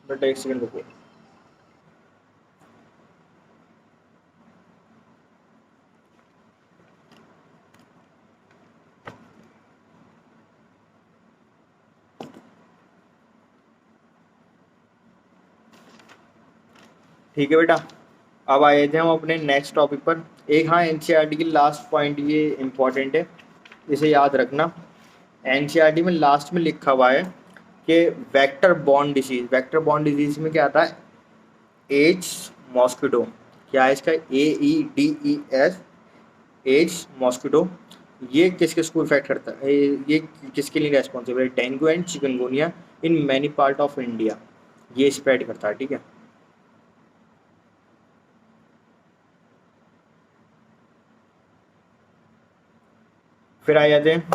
बट एक सेकंड रुको। ठीक है बेटा, अब आए थे हम अपने नेक्स्ट टॉपिक पर। एक हाँ एनसीईआरटी की लास्ट पॉइंट, ये इंपॉर्टेंट है, इसे याद रखना। एनसीईआरटी में लास्ट में लिखा हुआ है कि vector borne disease, vector borne disease में क्या आता है, एड्स मॉस्किटो, क्या है इसका, AEDES, एड्स मॉस्किटो। ये किस किस को इफेक्ट करता है, ये किसके लिए रेस्पॉन्सिबल है, dengue and chikungunya in many part of India, ये स्प्रेड करता है। ठीक है, फिर आ जाते हैं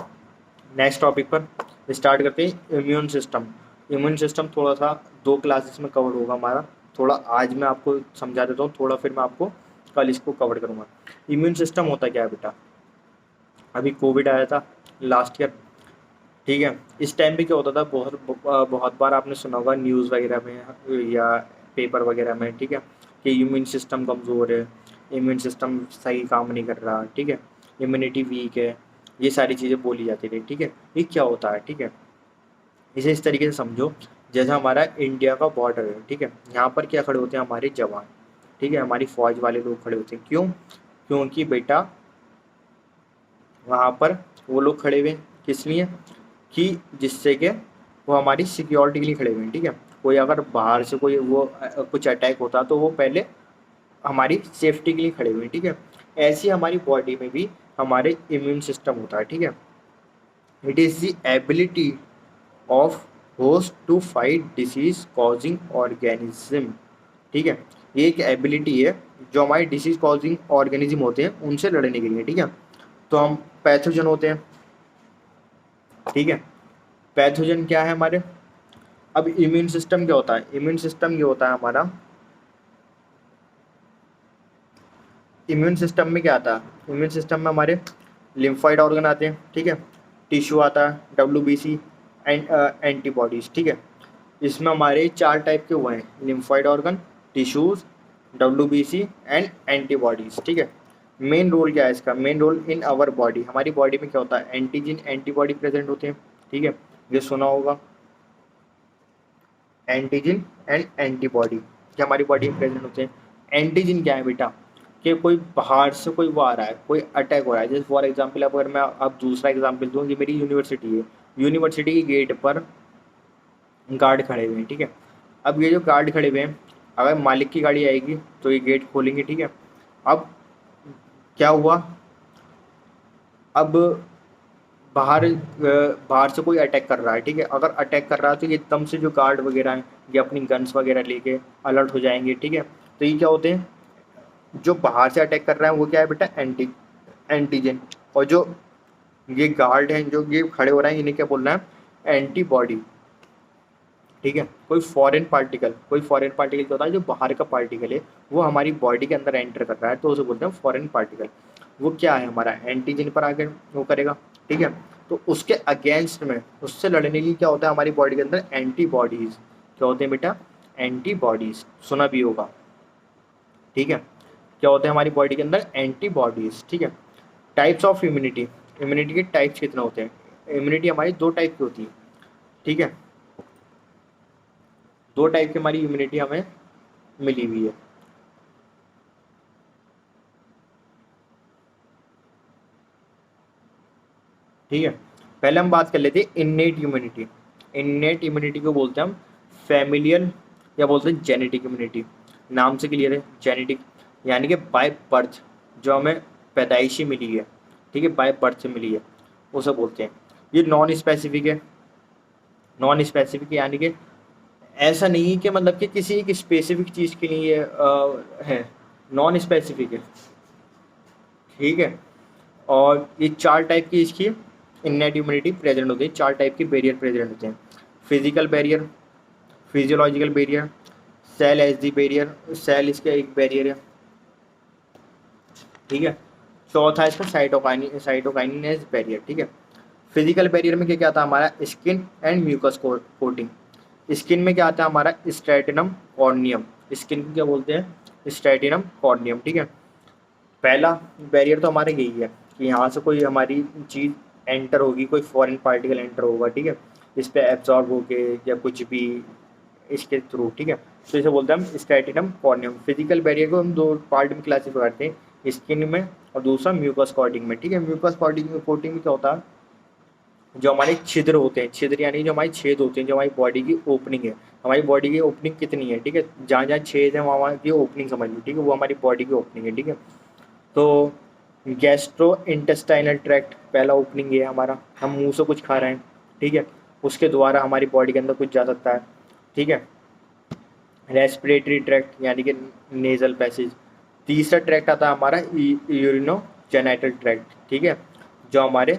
नेक्स्ट टॉपिक पर, स्टार्ट करते हैं इम्यून सिस्टम। इम्यून सिस्टम थोड़ा सा 2 क्लासेस में कवर होगा हमारा, थोड़ा आज मैं आपको समझा देता हूँ, थोड़ा फिर मैं आपको कल इसको कवर करूँगा। इम्यून सिस्टम होता क्या है बेटा, अभी कोविड आया था लास्ट ईयर, ठीक है, इस टाइम पे क्या होता था, बहुत बहुत बार आपने सुना होगा न्यूज़ वगैरह में या पेपर वगैरह में, ठीक है, कि इम्यून सिस्टम कमज़ोर है, इम्यून सिस्टम सही काम नहीं कर रहा, ठीक है, इम्यूनिटी वीक है, ये सारी चीज़ें बोली जाती थी। ठीक है, ये क्या होता है, ठीक है, इसे इस तरीके से समझो, जैसा हमारा इंडिया का बॉर्डर है, ठीक है, यहाँ पर क्या खड़े होते हैं हमारे जवान, ठीक है, हमारी फौज वाले लोग खड़े होते हैं, क्यों, क्योंकि बेटा वहाँ पर वो लोग खड़े हुए हैं किस लिए, कि जिससे कि वो हमारी सिक्योरिटी के लिए खड़े हुए हैं। ठीक है, कोई अगर बाहर से कोई वो कुछ अटैक होता तो वो पहले हमारी सेफ्टी के लिए खड़े हुए हैं। ठीक है, ऐसी हमारी बॉडी में भी हमारे इम्यून सिस्टम होता है। ठीक है, it is the ability of host to fight disease causing organism. ठीक है, ये एक एबिलिटी है जो हमारे डिसीज कॉजिंग ऑर्गेनिज्म होते हैं उनसे लड़ने के लिए। ठीक है, तो हम पैथोजन होते हैं। ठीक है, पैथोजन क्या है हमारे, अब इम्यून सिस्टम क्या होता है, इम्यून सिस्टम ये होता है हमारा, इम्यून सिस्टम में क्या आता है, इम्यून सिस्टम में हमारे लिम्फॉइड ऑर्गन आते हैं। ठीक है, टिश्यू आता है, WBC एंड एंटीबॉडीज। ठीक है, इसमें हमारे 4 टाइप के हुए हैं, lymphoid organ, tissues, WBC and antibodies. ठीक है, मेन रोल क्या है इसका, main role in our body, हमारी बॉडी में क्या होता है, एंटीजन एंटीबॉडी प्रेजेंट होते हैं। ठीक है, ये सुना होगा, एंटीजन एंड एंटीबॉडी क्या हमारी बॉडी में प्रेजेंट होते हैं। एंटीजन क्या है बेटा, कि कोई बाहर से कोई वो आ रहा है, कोई अटैक हो रहा है, जैसे फॉर एग्जांपल अगर मैं अब दूसरा एग्जांपल दूँ, कि मेरी यूनिवर्सिटी है, यूनिवर्सिटी के गेट पर गार्ड खड़े हुए हैं। ठीक है, अब ये जो गार्ड खड़े हुए हैं, अगर मालिक की गाड़ी आएगी तो ये गेट खोलेंगे। ठीक है, अब क्या हुआ, अब बाहर से कोई अटैक कर रहा है। ठीक है, अगर अटैक कर रहा है तो ये एकदम से जो गार्ड वगैरह हैं ये अपनी गन्स वगैरह लेके अलर्ट हो जाएंगे। ठीक है, तो ये क्या होते हैं, जो बाहर से अटैक कर रहा है वो क्या है बेटा, एंटीजन, और जो ये गार्ड हैं जो ये खड़े हो रहे हैं इन्हें क्या बोलना है, एंटीबॉडी। ठीक है, कोई फॉरेन पार्टिकल क्या होता है, जो बाहर का पार्टिकल है वो हमारी बॉडी के अंदर एंटर कर रहा है तो उसे बोलते हैं फॉरेन पार्टिकल, वो क्या है हमारा एंटीजन पर आकर वो करेगा। ठीक है, तो उसके अगेंस्ट में उससे लड़ने के लिए क्या होता है हमारी बॉडी के अंदर, एंटीबॉडीज, क्या होते हैं बेटा, एंटीबॉडीज, सुना भी होगा। ठीक है, क्या होते हैं हमारी बॉडी के अंदर, एंटीबॉडीज। ठीक है, टाइप्स ऑफ इम्यूनिटी, इम्यूनिटी के टाइप्स कितने होते हैं, इम्यूनिटी हमारी 2 टाइप की होती है। ठीक है, 2 टाइप की हमारी इम्यूनिटी हमें मिली हुई है। ठीक है, पहले हम बात कर लेते हैं इन्नेट इम्यूनिटी। इन्नेट इम्यूनिटी को बोलते हैं हम फैमिलियल या बोलते हैं जेनेटिक इम्यूनिटी, नाम से क्लियर है, जेनेटिक यानी कि बाय बर्थ, जो हमें पैदाइशी मिली है। ठीक है, बाय बर्थ से मिली है उसे बोलते हैं। ये नॉन स्पेसिफिक है, नॉन स्पेसिफिक यानी कि ऐसा नहीं है कि मतलब कि किसी एक स्पेसिफिक चीज़ के लिए है, नॉन स्पेसिफिक है। ठीक है, और ये 4 टाइप की इसकी इन्नेट इम्यूनिटी प्रेजेंट होती है, 4 टाइप के बैरियर प्रेजेंट होते हैं, physical barrier, physiological barrier, cell as the barrier, cell इसका एक बैरियर है। ठीक है, चौथा है इसका साइटोकाइनेज बैरियर। ठीक है, फिजिकल बैरियर में क्या क्या आता है हमारा, skin and mucus coating. Skin में क्या आता है हमारा, स्ट्रेटिनम कॉर्नियम, स्किन को क्या बोलते हैं, स्ट्रेटिनम कॉर्नियम। ठीक है, पहला बैरियर तो हमारे यही है कि यहाँ से कोई हमारी चीज़ एंटर होगी, कोई फॉरेन पार्टिकल एंटर होगा। ठीक है, इस पर एब्जॉर्ब होके या कुछ भी इसके थ्रू। ठीक है, तो इसे बोलते हैं हम स्ट्रैटिनम कॉर्नियम। फिजिकल बैरियर को हम दो पार्ट में क्लासीफाई करते हैं, स्किन में और दूसरा म्यूकस कोटिंग में। ठीक है, म्यूकस कोटिंग में क्या होता है, जो हमारे छिद्र होते हैं, छिद्र यानी जो हमारे छेद होते हैं, जो हमारी बॉडी की ओपनिंग है, हमारी बॉडी की ओपनिंग कितनी है, ठीक है, जहाँ जहाँ छेद है वहाँ वहाँ की ओपनिंग समझ लो, ठीक है, वो हमारी बॉडी की ओपनिंग है। ठीक है, तो गैस्ट्रो इंटेस्टाइनल ट्रैक्ट पहला ओपनिंग है हमारा, हम मुंह से कुछ खा रहे हैं, ठीक है, उसके द्वारा हमारी बॉडी के अंदर कुछ जा सकता है। ठीक है, रेस्पिरेटरी ट्रैक्ट यानी कि नेजल पैसेज। तीसरा ट्रैक्ट आता है हमारा यूरिनो जेनाइटल ट्रैक्ट। ठीक है, जो हमारे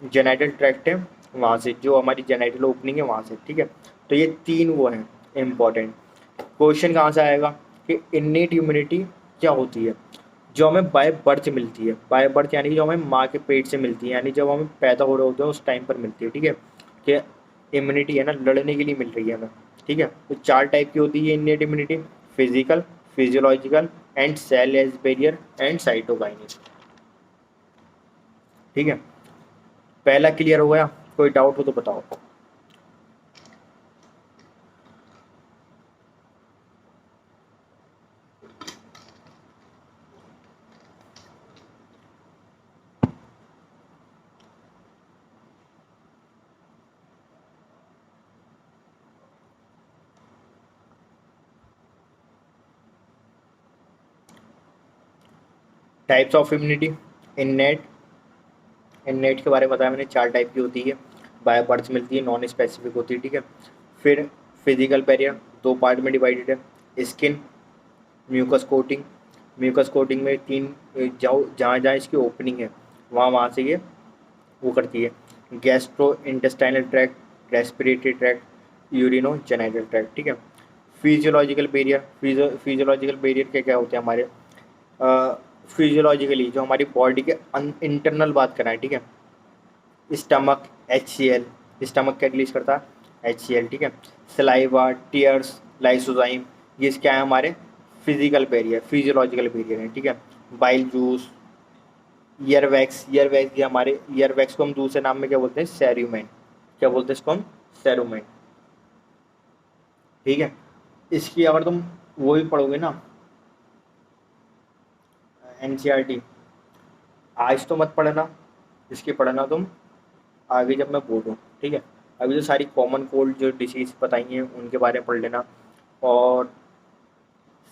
जेनाइटल ट्रैक्ट है वहाँ से, जो हमारी जेनाइटल ओपनिंग है वहाँ से। ठीक है, तो ये तीन वो हैं इम्पॉर्टेंट। क्वेश्चन कहाँ से आएगा कि इन्नेट इम्यूनिटी क्या होती है, जो हमें बाय बर्थ मिलती है। बाय बर्थ यानी कि जो हमें माँ के पेट से मिलती है, यानी जब हमें पैदा हो रहे होते हैं उस टाइम पर मिलती है। ठीक है, कि इम्यूनिटी है ना, लड़ने के लिए मिल रही है हमें। ठीक है, तो चार टाइप की होती है innate immunity, physical, physiological and cell as barrier and cytokines. ठीक है, पहला क्लियर हो गया, कोई डाउट हो तो बताओ। Types of immunity, innate, innate के बारे में बताया मैंने, चार टाइप की होती है, बाय बर्थ मिलती है, नॉन स्पेसिफिक होती है। ठीक है, फिर फिजिकल बैरियर दो पार्ट में डिवाइडेड है, skin, mucus coating. Mucus coating में तीन, जाओ जहाँ जहाँ इसकी ओपनिंग है वहाँ वहाँ से ये वो करती है, gastro intestinal tract, respiratory tract, urino genital tract. ठीक है, फिजियोलॉजिकल बैरियर, फिजियोलॉजिकल बैरियर क्या क्या होते हैं हमारे, फिजियोलॉजिकली जो हमारी बॉडी के इंटरनल बात कराएं। ठीक है, स्टमक, HCl, स्टमक क्या रिलीज करता है, HCl। ठीक है, सलाइवा, टीयर्स, लाइसोजाइम, ये क्या है हमारे फिजिकल बैरियर, फिजियोलॉजिकल बैरियर है। ठीक है, bile juice, ear wax, ear wax, ये हमारे ईयर वैक्स को हम दूसरे नाम में क्या बोलते हैं, सेरुमेन। क्या बोलते हैं इसको हम, सेरुमेन। ठीक है, इसकी अगर तुम वो भी पढ़ोगे ना, NCERT, आज तो मत पढ़ना, इसकी पढ़ना तुम आगे जब मैं बोलूँ। ठीक है, अभी तो सारी कॉमन कोल्ड जो डिसीज बताई हैं उनके बारे में पढ़ लेना। और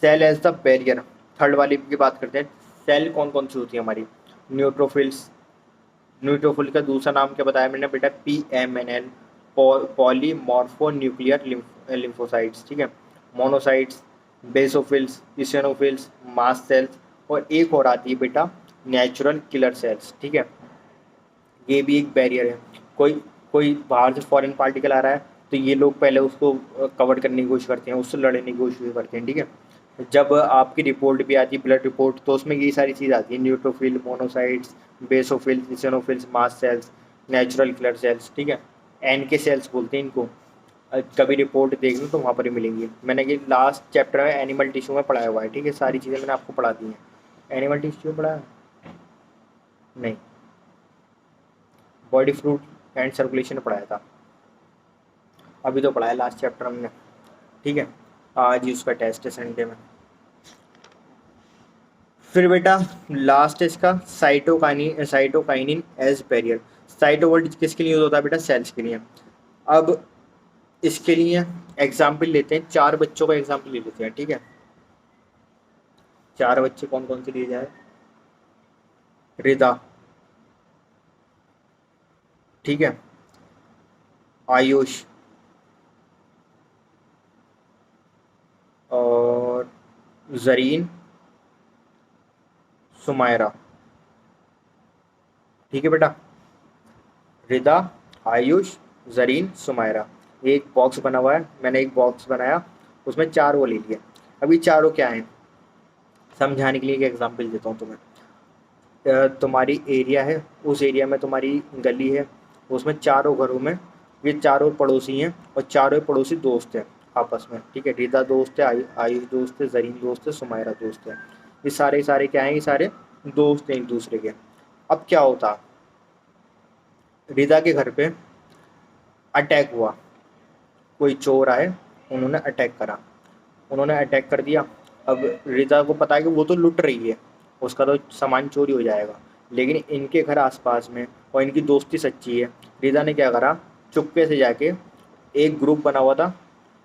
cell as the barrier, third वाली की बात करते हैं। सेल कौन कौन सी होती है हमारी, न्यूट्रोफिल्स, न्यूट्रोफिल का दूसरा नाम क्या बताया मैंने बेटा, PMNL, पॉलीमॉर्फो न्यूक्लियर लिम्फोसाइट्स। ठीक है, monocytes, basophils, eosinophils, mast sales, और एक और आती है बेटा नेचुरल किलर सेल्स। ठीक है, ये भी एक बैरियर है। कोई कोई बाहर से फॉरेन पार्टिकल आ रहा है तो ये लोग पहले उसको कवर करने की कोशिश करते हैं, उससे लड़ने की कोशिश करते हैं। ठीक है, जब आपकी रिपोर्ट भी आती है, ब्लड रिपोर्ट, तो उसमें यही सारी चीज़ आती है, neutrophil, monocytes, basophils, eosinophils, mast cells, natural killer cells. ठीक है, NK सेल्स बोलते हैं इनको। कभी रिपोर्ट देख लो तो वहाँ पर ही मिलेंगी। मैंने ये लास्ट चैप्टर में एनिमल टिश्यू में पढ़ाया हुआ है। ठीक है, सारी चीज़ें मैंने आपको पढ़ा दी हैं। एनिमल टिश्यू में पढ़ाया नहीं, बॉडी फ्लूइड एंड सर्कुलेशन पढ़ाया था, अभी तो पढ़ाया लास्ट चैप्टर हमने। ठीक है, आज ही उसका टेस्ट है संडे में। फिर बेटा लास्ट है इसका cytokinin as barrier. Cyto word किसके लिए यूज होता है बेटा, सेल्स के लिए। अब इसके लिए एग्जाम्पल लेते हैं, चार बच्चों का एग्जाम्पल ले लेते हैं। ठीक है, चार बच्चे कौन कौन से लिए जाए, रिदा, ठीक है, आयुष, और जरीन, सुमायरा। ठीक है बेटा, रिदा, आयुष, जरीन, सुमायरा। एक बॉक्स बना हुआ है, मैंने एक बॉक्स बनाया, उसमें चार वो ले लिए। अभी चारों क्या हैं समझाने के लिए एक एग्जांपल देता हूँ तुम्हें। तुम्हारी एरिया है, उस एरिया में तुम्हारी गली है, उसमें चारों घरों में ये चारों पड़ोसी हैं, और चारों पड़ोसी दोस्त हैं आपस में। ठीक है, रिदा दोस्त है, आयुष दोस्त है, जरीन दोस्त है, सुमायरा दोस्त है। ये सारे क्या हैं, ये सारे दोस्त हैं एक दूसरे के। अब क्या होता, रिदा के घर पे अटैक हुआ, कोई चोर आए, उन्होंने अटैक करा, उन्होंने अटैक कर दिया। अब रिदा को पता है कि वो तो लुट रही है, उसका तो सामान चोरी हो जाएगा, लेकिन इनके घर आसपास में और इनकी दोस्ती सच्ची है। रिदा ने क्या करा, चुपके से जाके एक ग्रुप बना हुआ था,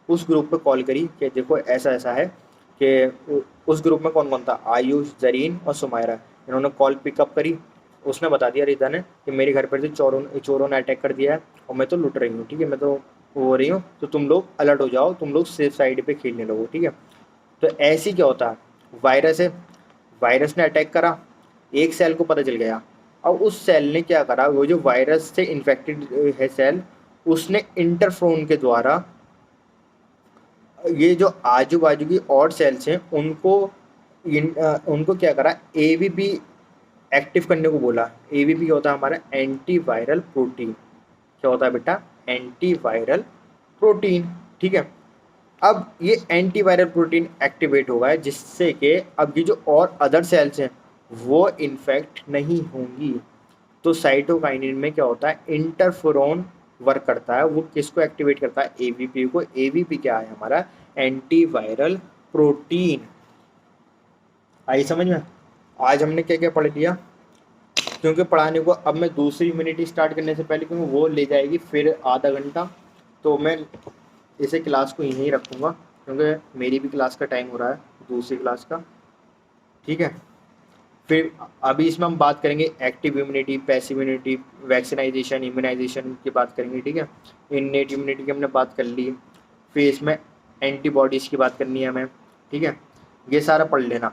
उस ग्रुप पे कॉल करी कि देखो ऐसा ऐसा है, कि उस ग्रुप में कौन कौन था, आयुष, जरीन और सुमायरा। इन्होंने कॉल पिकअप करी। उसने बता दिया रिदा ने कि मेरे घर पर से चोरों चोरों ने अटैक कर दिया है और मैं तो लुट रही हूँ, ठीक है, मैं तो वो हो रही हूँ, तो तुम लोग अलर्ट हो जाओ, तुम लोग सेफ साइड पे खेलने लगो, ठीक है। तो ऐसी क्या होता है, वायरस है, वायरस ने अटैक करा, एक सेल को पता चल गया। अब उस सेल ने क्या करा, वो जो वायरस से इन्फेक्टेड है सेल, उसने इंटरफ्रोन के द्वारा ये जो आजू बाजू की और सेल्स हैं उनको उनको क्या करा, एवीपी एक्टिव करने को बोला। एवीपी क्या होता है हमारा, एंटीवायरल प्रोटीन। क्या होता है बेटा, एंटीवायरल प्रोटीन, ठीक है। अब ये एंटीवायरल प्रोटीन एक्टिवेट होगा है, जिससे कि अब ये जो और अदर सेल्स हैं वो इन्फेक्ट नहीं होंगी। तो साइटोकाइनिन में क्या होता है, इंटरफेरोन वर्क करता है, वो किसको एक्टिवेट करता है, एवीपी को। एवीपी क्या है हमारा, एंटीवायरल प्रोटीन। आई समझ में। आज हमने क्या क्या पढ़ लिया, क्योंकि पढ़ाने को अब मैं दूसरी इम्यूनिटी स्टार्ट करने से पहले, क्योंकि वो ले जाएगी फिर आधा घंटा, तो मैं इसे क्लास को यहीं रखूँगा, क्योंकि मेरी भी क्लास का टाइम हो रहा है, दूसरी क्लास का, ठीक है। फिर अभी इसमें हम बात करेंगे active immunity, passive immunity, vaccinization, immunization की बात करेंगे, ठीक है। इननेट इम्यूनिटी की हमने बात कर ली। फिर इसमें एंटीबॉडीज़ की बात करनी है हमें, ठीक है। ये सारा पढ़ लेना।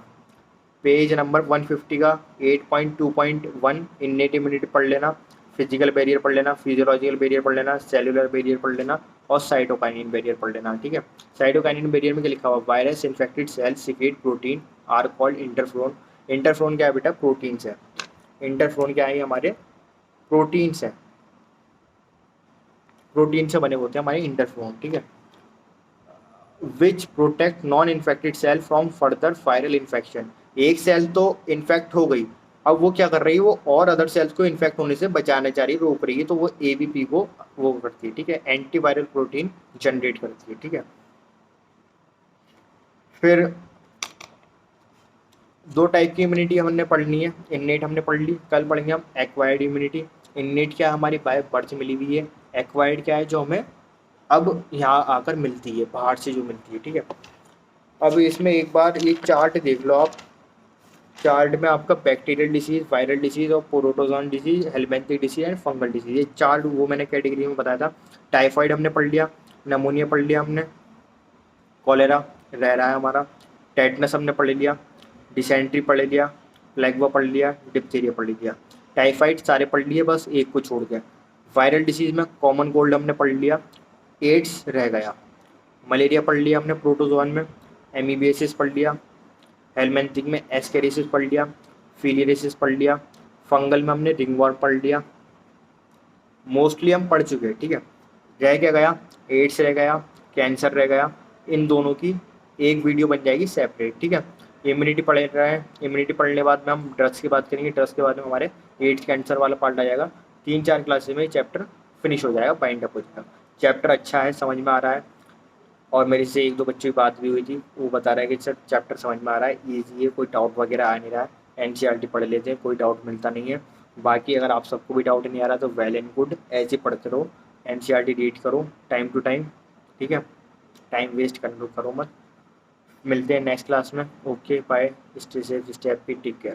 पेज नंबर 150 का 8.2.1 इननेट इम्यूनिटी पढ़ लेना, फिजिकल बैरियर पढ़ लेना, फिजियोलॉजिकल बैरियर पढ़ लेना, सेलुलर बैरियर पढ़ लेना और साइटोकाइनिन बैरियर पढ़ लेना, ठीक है। साइटोकाइनिन बैरियर में क्या लिखा हुआ, virus infected cells secrete protein are called interferon. Interferon क्या है बेटा, प्रोटीन्स है। इंटरफ्रोन क्या है, हमारे प्रोटीन्स है, प्रोटीन से बने होते हैं हमारे इंटरफ्रोन, ठीक है। Which protect non infected cell from further viral infection. एक सेल तो इन्फेक्ट हो गई, अब वो क्या कर रही है, वो और अदर सेल्स को इन्फेक्ट होने से बचाना चाह रही है, रोक रही है, तो वो एबीपी को वो करती है, ठीक है, एंटीवायरल प्रोटीन जनरेट करती है, ठीक है। फिर दो टाइप की इम्यूनिटी हमने पढ़नी है, इननेट हमने पढ़ ली, कल पढ़ेंगे हम एक्वायर्ड इम्यूनिटी। इननेट क्या हमारी बाय बर्थ मिली हुई है, एक्वायर्ड क्या है जो हमें अब यहाँ आकर मिलती है, बाहर से जो मिलती है, ठीक है। अब इसमें एक बार ये चार्ट देख लो आप। चार्ट में आपका बैक्टीरियल डिसीज, वायरल डिसीज और protozoan disease, helminthic disease and fungal disease, ये चार्ट वो मैंने कैटेगरी में बताया था। टाइफाइड हमने पढ़ लिया, नमोनिया पढ़ लिया हमने, कॉलेरा रह रहा है हमारा, टेटनस हमने पढ़ लिया, डिसेंट्री पढ़ लिया, प्लेगवा पढ़ लिया, डिप्थीरिया पढ़ लिया। टाइफाइड सारे पढ़ लिए, बस एक को छोड़ के। वायरल डिसीज में कॉमन कोल्ड हमने पढ़ लिया, एड्स रह गया। मलेरिया पढ़ लिया हमने प्रोटोजोन में, एमीबियासिस पढ़ लिया, हेलमेंथिक में एस्केरिसिस पढ़ लिया, फिलियरिसिस पढ़ लिया, फंगल में हमने रिंगवॉर्म पढ़ लिया। मोस्टली हम पढ़ चुके हैं, ठीक है। रह क्या गया, एड्स रह गया, कैंसर रह गया। इन दोनों की एक वीडियो बन जाएगी सेपरेट, ठीक है। इम्यूनिटी पढ़ रहे हैं, इम्यूनिटी पढ़ने के बाद में हम ड्रग्स की बात करेंगे, ड्रग्स के बाद में हमारे एड्स कैंसर वाला पार्ट आ जाएगा। 3-4 क्लासेस में ये चैप्टर फिनिश हो जाएगा, बाइंड अप हो जाएगा। चैप्टर अच्छा है, समझ में आ रहा है, और मेरे से एक दो बच्चों की बात भी हुई थी, वो बता रहा है कि सर चैप्टर समझ में आ रहा है, ईजी है, कोई डाउट वगैरह आ नहीं रहा है, एनसीईआरटी पढ़ लेते हैं, कोई डाउट मिलता नहीं है। बाकी अगर आप सबको भी डाउट नहीं आ रहा तो वेल एंड गुड, ऐसे पढ़ते रहो, एनसीईआरटी रीड करो टाइम टू टाइम, ठीक है। टाइम वेस्ट करो मत। मिलते हैं नेक्स्ट क्लास में, okay bye, stay safe, stay happy, take care.